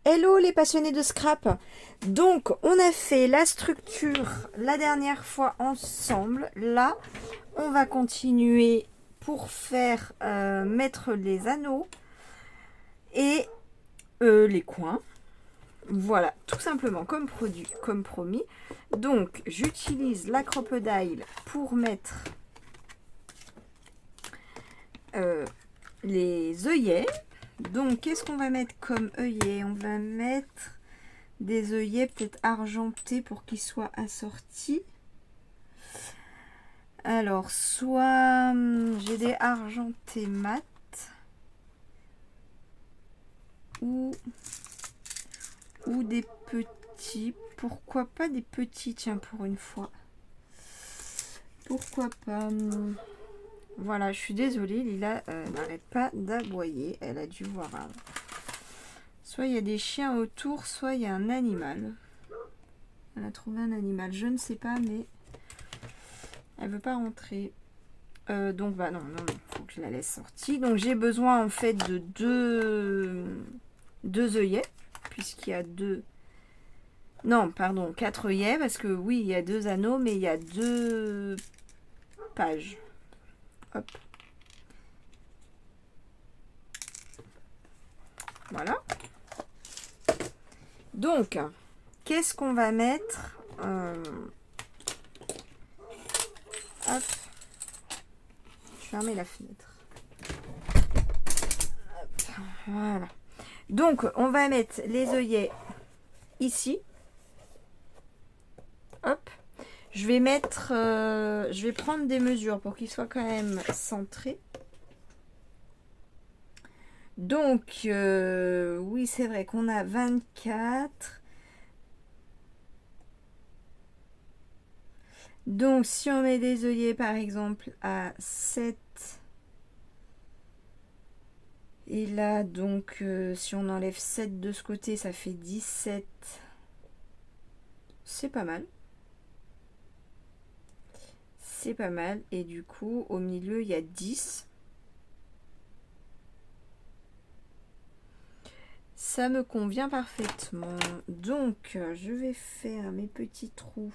Hello les passionnés de scrap. Donc on a fait la structure la dernière fois ensemble. Là on va continuer pour faire mettre les anneaux et les coins. Voilà, tout simplement comme produit, comme promis. Donc j'utilise la crocodile pour mettre les œillets. Donc qu'est-ce qu'on va mettre comme œillet? On va mettre des œillets peut-être argentés pour qu'ils soient assortis. Alors soit j'ai des argentés mat ou des petits. Pourquoi pas des petits, tiens, pour une fois. Pourquoi pas. Voilà, je suis désolée, Lila n'arrête pas d'aboyer. Elle a dû voir soit il y a des chiens autour, soit il y a un animal. Elle a trouvé un animal, je ne sais pas, mais elle veut pas rentrer. Donc bah non, faut que je la laisse sortie. Donc j'ai besoin en fait de deux œillets, puisqu'il y a deux... Non, pardon, 4 œillets, parce que oui, il y a 2 anneaux, mais il y a 2 pages. Hop. Voilà. Donc, qu'est-ce qu'on va mettre hop. Je vais fermer la fenêtre. Hop. Voilà. Donc, on va mettre les œillets ici. Hop. Je vais mettre... je vais prendre des mesures pour qu'ils soient quand même centrés. Donc, oui, c'est vrai qu'on a 24. Donc, si on met des œillets, par exemple, à 7. Et là, donc, si on enlève 7 de ce côté, ça fait 17. C'est pas mal. C'est pas mal. Et du coup, au milieu, il y a 10. Ça me convient parfaitement. Donc, je vais faire mes petits trous.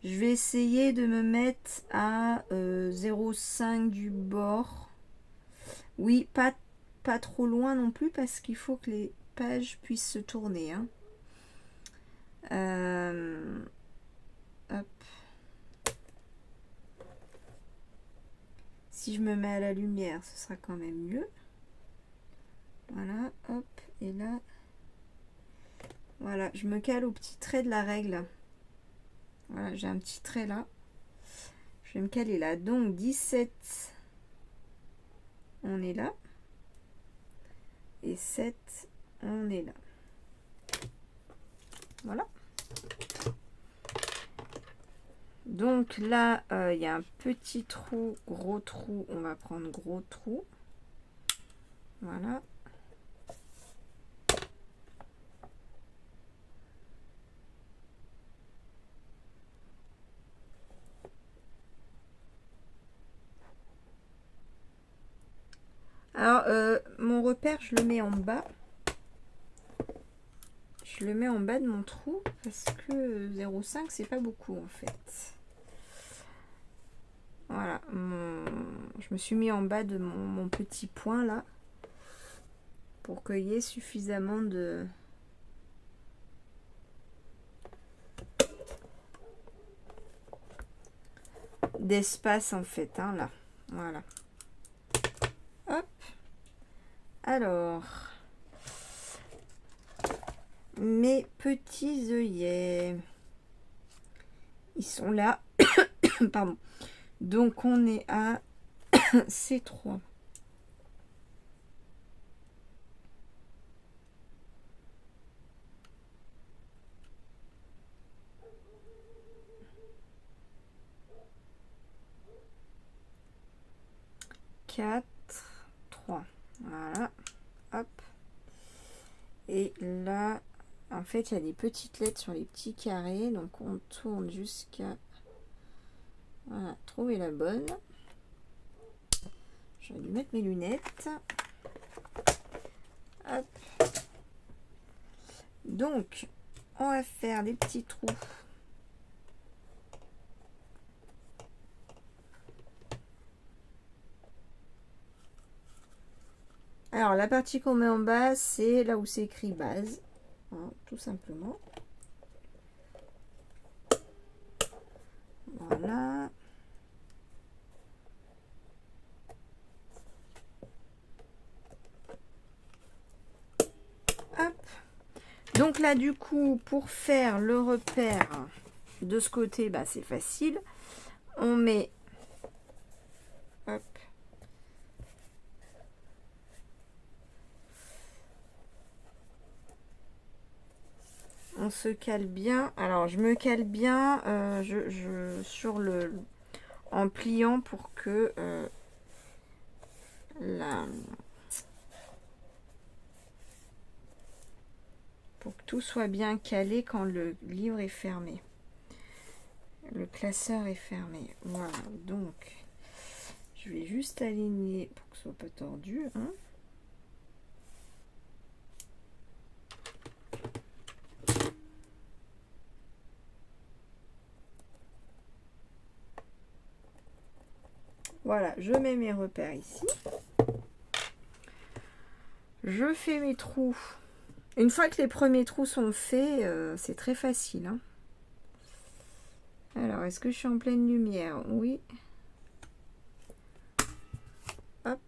Je vais essayer de me mettre à 0,5 du bord. Oui, pas trop loin non plus parce qu'il faut que les pages puissent se tourner. Hein. Hop. Si je me mets à la lumière, ce sera quand même mieux. Voilà, hop, et là, voilà, je me cale au petit trait de la règle. Voilà, j'ai un petit trait là. Je vais me caler là. Donc 17, on est là. Et 7, on est là. Voilà. Donc là, il y a un petit trou, gros trou. On va prendre gros trou. Voilà. Alors, mon repère, je le mets en bas. Je le mets en bas de mon trou parce que 0,5, c'est pas beaucoup en fait. Voilà, je me suis mis en bas de mon petit point là pour qu'il y ait suffisamment d'espace en fait, hein, là. Voilà. Hop. Alors, mes petits œillets, ils sont là. Pardon. Donc on est à C3. Quatre, 3. Voilà. Hop. Et là, en fait, il y a des petites lettres sur les petits carrés. Donc on tourne jusqu'à... Voilà, trouver la bonne. Je vais lui mettre mes lunettes. Hop. Donc, on va faire des petits trous. Alors, la partie qu'on met en base, c'est là où c'est écrit base, hein, tout simplement. Voilà. Hop. Donc là, du coup, pour faire le repère de ce côté, bah, c'est facile. On met... Hop. On se cale bien. Alors, je me cale bien sur le... en pliant pour que pour que tout soit bien calé quand le livre est fermé. Le classeur est fermé. Voilà, donc je vais juste aligner pour que ce soit pas tordu, hein. Voilà, je mets mes repères ici. Je fais mes trous. Une fois que les premiers trous sont faits, c'est très facile, hein. Alors, est-ce que je suis en pleine lumière? Oui. Hop.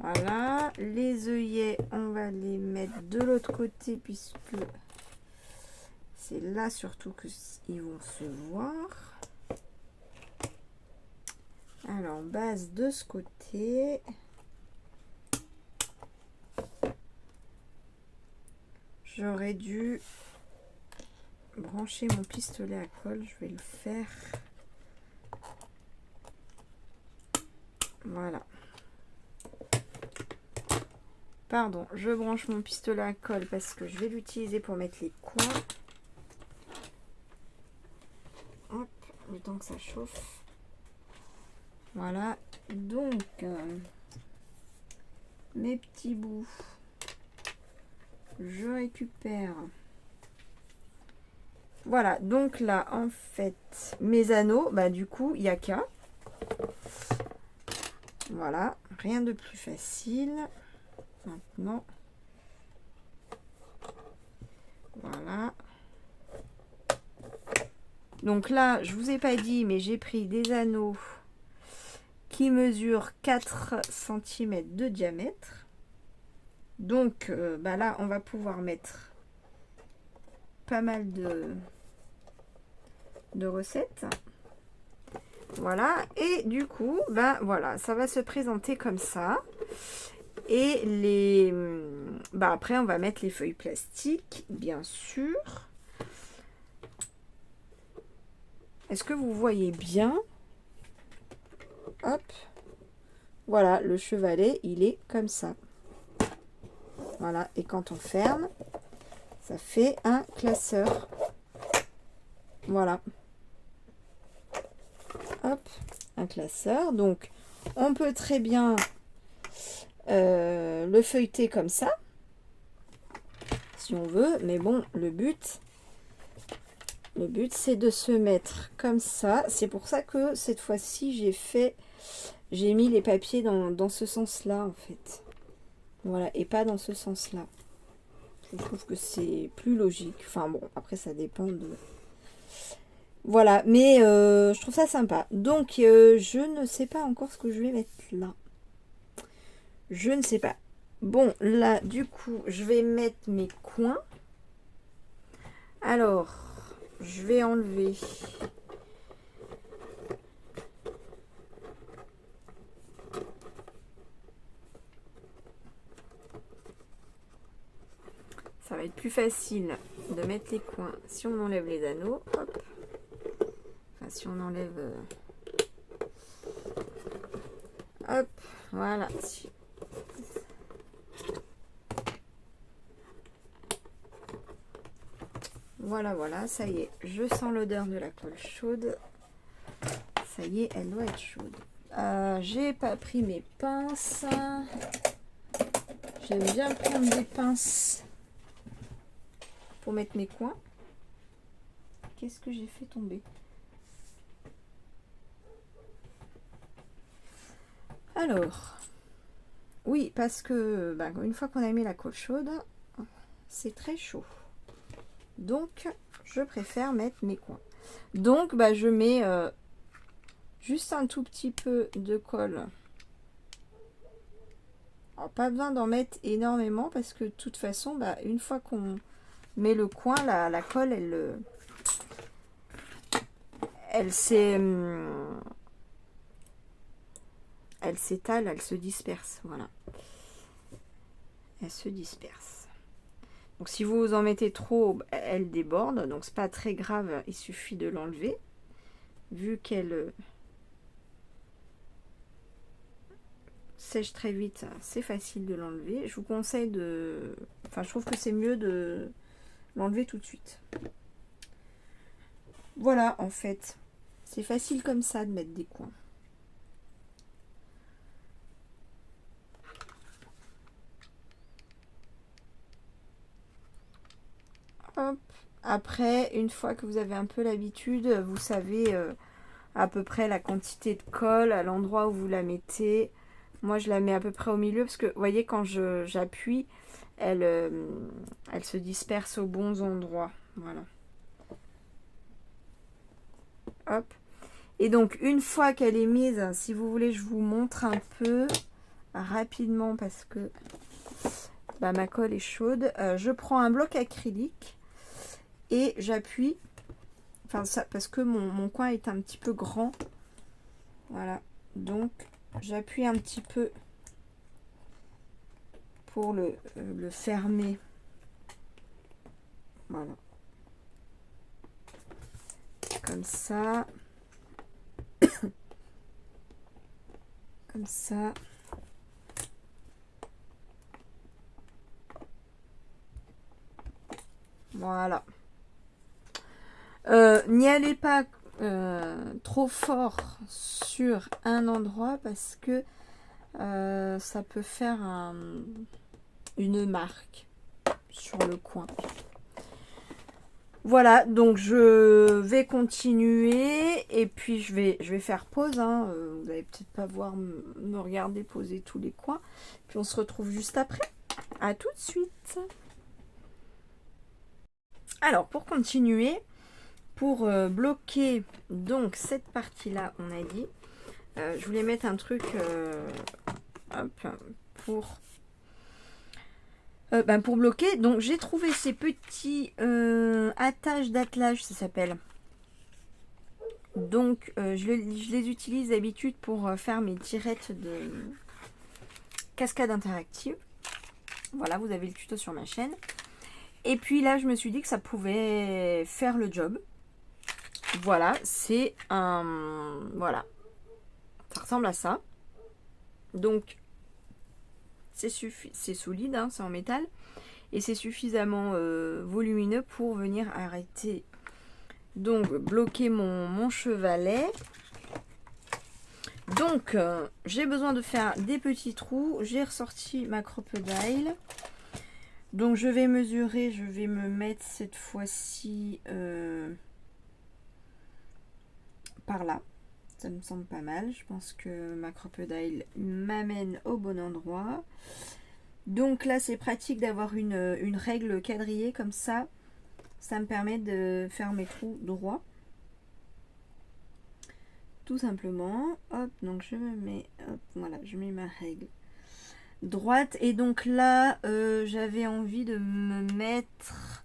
Voilà, les œillets, on va les mettre de l'autre côté puisque c'est là surtout qu'ils vont se voir. Alors, base de ce côté. J'aurais dû brancher mon pistolet à colle, je vais le faire. Voilà. Pardon, je branche mon pistolet à colle parce que je vais l'utiliser pour mettre les coins. Hop, le temps que ça chauffe. Voilà, donc mes petits bouts, je récupère. Voilà, donc là, en fait, mes anneaux, bah du coup, il n'y a qu'à. Voilà, rien de plus facile. Maintenant, voilà. Donc là, je vous ai pas dit, mais j'ai pris des anneaux qui mesurent 4 cm de diamètre. Donc bah là, on va pouvoir mettre pas mal de recettes. Voilà, et du coup, ben voilà, ça va se présenter comme ça. Et les, bah après, on va mettre les feuilles plastiques, bien sûr. Est-ce que vous voyez bien? Hop. Voilà, le chevalet, il est comme ça. Voilà, et quand on ferme, ça fait un classeur. Voilà. Hop, un classeur. Donc, on peut très bien le feuilleter comme ça, si on veut. Mais bon, le but c'est de se mettre comme ça. C'est pour ça que cette fois-ci, j'ai mis les papiers dans ce sens-là, en fait. Voilà, et pas dans ce sens-là. Je trouve que c'est plus logique. Enfin bon, après, ça dépend de... Voilà, mais je trouve ça sympa. Donc, je ne sais pas encore ce que je vais mettre là. Je ne sais pas. Bon, là, du coup, je vais mettre mes coins. Alors, je vais enlever... Ça va être plus facile de mettre les coins si on enlève les anneaux. Hop. Enfin, si on enlève... hop, voilà. Voilà, voilà, ça y est. Je sens l'odeur de la colle chaude. Ça y est, elle doit être chaude. J'ai pas pris mes pinces. J'aime bien prendre des pinces pour mettre mes coins. Qu'est-ce que j'ai fait tomber? Alors, oui, parce que une fois qu'on a mis la colle chaude, c'est très chaud. Donc, je préfère mettre mes coins. Donc, je mets juste un tout petit peu de colle. Alors, pas besoin d'en mettre énormément parce que de toute façon, une fois qu'on met le coin, la colle, elle s'étale, elle se disperse. Voilà. Elle se disperse. Donc si vous en mettez trop, elle déborde. Donc c'est pas très grave, il suffit de l'enlever. Vu qu'elle sèche très vite, c'est facile de l'enlever. Je vous conseille de... Enfin, je trouve que c'est mieux de l'enlever tout de suite. Voilà, en fait. C'est facile comme ça de mettre des coins. Hop. Après, une fois que vous avez un peu l'habitude, vous savez à peu près la quantité de colle à l'endroit où vous la mettez. Moi, je la mets à peu près au milieu parce que, vous voyez, quand j'appuie, elle se disperse aux bons endroits. Voilà. Hop. Et donc, une fois qu'elle est mise, si vous voulez, je vous montre un peu rapidement parce que ma colle est chaude. Je prends un bloc acrylique et j'appuie. Enfin, ça, parce que mon coin est un petit peu grand. Voilà. Donc, j'appuie un petit peu pour le fermer. Voilà. Comme ça. Comme ça. Voilà. N'y allez pas trop fort sur un endroit parce que ça peut faire une marque sur le coin. Voilà, donc je vais continuer et puis je vais faire pause. Hein. Vous n'allez peut-être pas voir me regarder poser tous les coins. Puis on se retrouve juste après. À tout de suite. Alors, pour continuer, pour bloquer donc cette partie-là, on a dit, je voulais mettre un truc hop, pour bloquer. Donc, j'ai trouvé ces petits attaches d'attelage, ça s'appelle. Donc, je les utilise d'habitude pour faire mes tirettes de cascade interactive. Voilà, vous avez le tuto sur ma chaîne. Et puis là, je me suis dit que ça pouvait faire le job. Voilà, c'est un... Voilà. Ça ressemble à ça. Donc, c'est solide, hein, c'est en métal. Et c'est suffisamment volumineux pour venir arrêter. Donc, bloquer mon chevalet. Donc, j'ai besoin de faire des petits trous. J'ai ressorti ma crocodile. Donc, je vais mesurer. Je vais me mettre cette fois-ci par là. Ça me semble pas mal. Je pense que ma crocodile m'amène au bon endroit. Donc là, c'est pratique d'avoir une règle quadrillée comme ça. Ça me permet de faire mes trous droits. Tout simplement. Hop, donc je me mets... Hop, voilà, je mets ma règle droite. Et donc là, j'avais envie de me mettre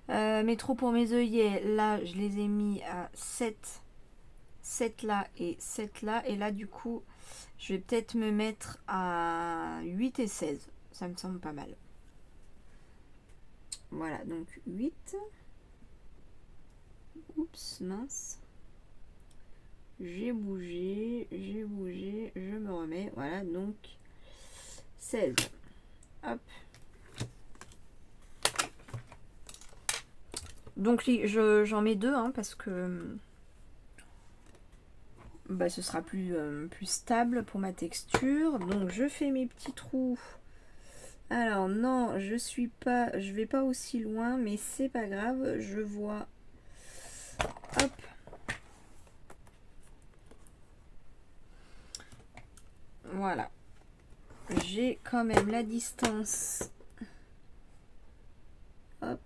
mes trous pour mes œillets. Là, je les ai mis à 7 là et 7 là. Et là, du coup, je vais peut-être me mettre à 8 et 16. Ça me semble pas mal. Voilà, donc 8. Oups, mince. j'ai bougé, je me remets. Voilà, donc 16. Hop. Donc j'en mets 2 hein, parce que bah, ce sera plus stable pour ma texture. Donc je fais mes petits trous. Alors non, je vais pas aussi loin, mais c'est pas grave, je vois. Hop. Voilà. J'ai quand même la distance. Hop.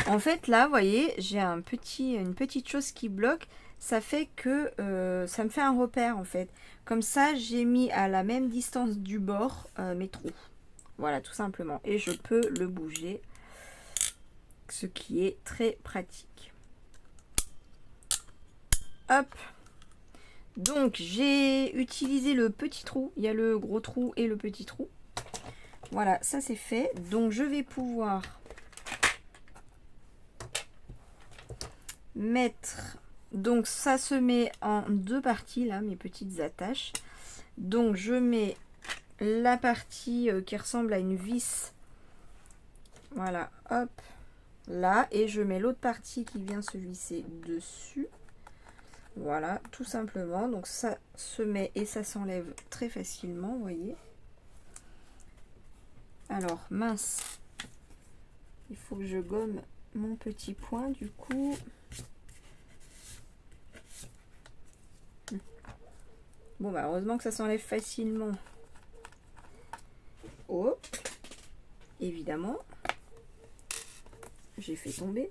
En fait, là, vous voyez, j'ai une petite chose qui bloque. Ça fait que ça me fait un repère, en fait. Comme ça, j'ai mis à la même distance du bord mes trous. Voilà, tout simplement. Et je peux le bouger, ce qui est très pratique. Hop. Donc, j'ai utilisé le petit trou. Il y a le gros trou et le petit trou. Voilà, ça c'est fait. Donc, je vais pouvoir mettre... Donc, ça se met en 2 parties, là, mes petites attaches. Donc, je mets la partie qui ressemble à une vis. Voilà, hop, là. Et je mets l'autre partie qui vient se visser dessus. Voilà, tout simplement. Donc ça se met et ça s'enlève très facilement, vous voyez. Alors, mince. Il faut que je gomme mon petit point, du coup. Bon, bah heureusement que ça s'enlève facilement. Oh, évidemment. J'ai fait tomber.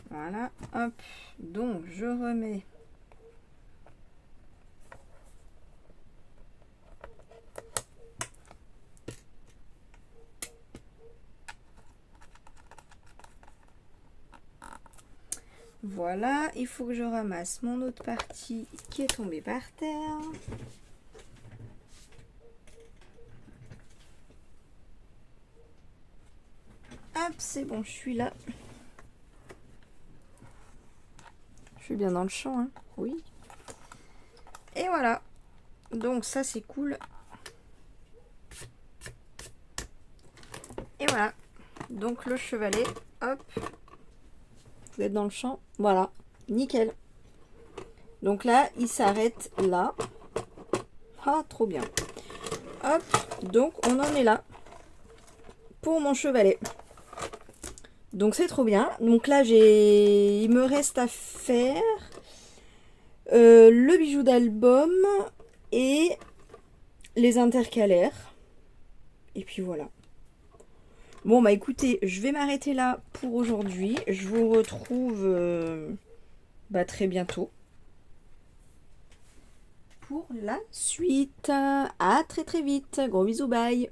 Voilà, hop. Donc, je remets. Voilà, il faut que je ramasse mon autre partie qui est tombée par terre. Hop, c'est bon, je suis là. Je suis bien dans le champ, hein. Oui. Et voilà. Donc ça, c'est cool. Et voilà. Donc le chevalet, hop. Vous êtes dans le champ. Voilà. Nickel. Donc là, il s'arrête là. Ah, trop bien. Hop. Donc, on en est là. Pour mon chevalet. Donc, c'est trop bien. Donc là, il me reste à faire le bijou d'album et les intercalaires. Et puis voilà. Bon, bah écoutez, je vais m'arrêter là pour aujourd'hui. Je vous retrouve très bientôt pour la suite. À très très vite. Gros bisous, bye.